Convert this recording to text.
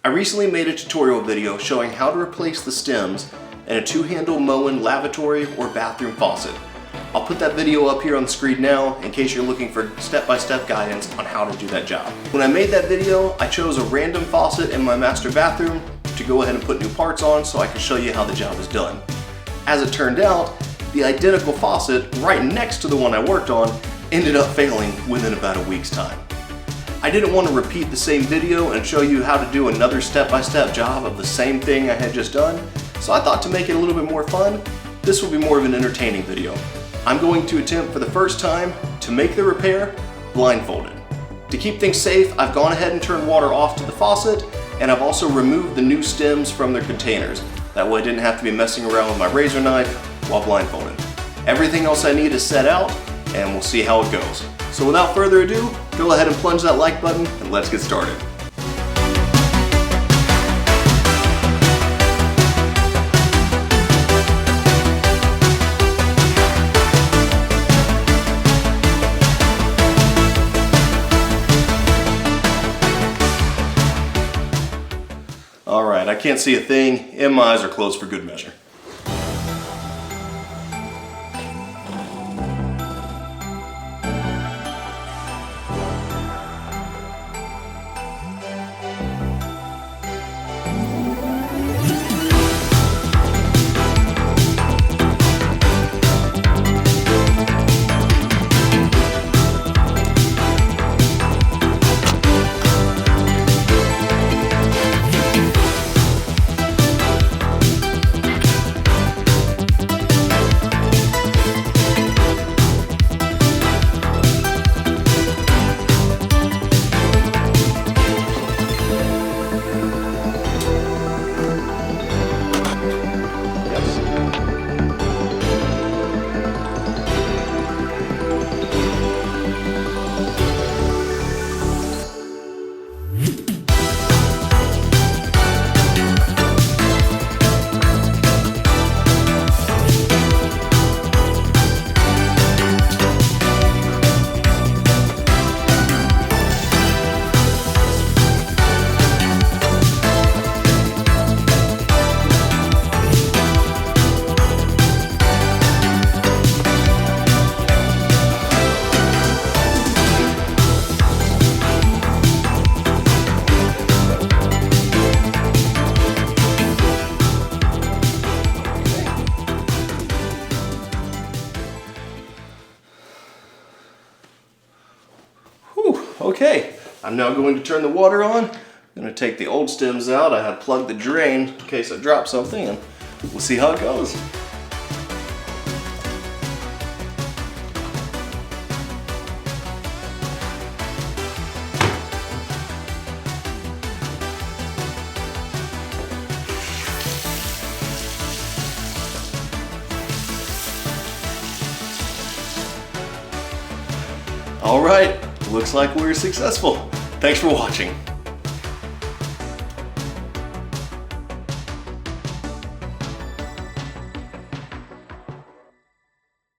I recently made a tutorial video showing how to replace the stems in a two-handle Moen lavatory or bathroom faucet. I'll put that video up here on the screen now in case you're looking for step-by-step guidance on how to do that job. When I made that video, I chose a random faucet in my master bathroom to go ahead and put new parts on so I can show you how the job is done. As it turned out, the identical faucet right next to the one I worked on ended up failing within about a week's time. I didn't want to repeat the same video and show you how to do another step-by-step job of the same thing I had just done, so I thought to make it a little bit more fun, this will be more of an entertaining video. I'm going to attempt for the first time to make the repair blindfolded. To keep things safe, I've gone ahead and turned water off to the faucet, and I've also removed the new stems from their containers. That way I didn't have to be messing around with my razor knife while blindfolded. Everything else I need is set out, and we'll see how it goes. So without further ado, go ahead and plunge that like button and let's get started. All right, I can't see a thing, and my eyes are closed for good measure. Okay, I'm now going to turn the water on. I'm going to take the old stems out. I have plugged the drain in case I drop something, and we'll see how it goes. All right. Looks like we're successful. Thanks for watching.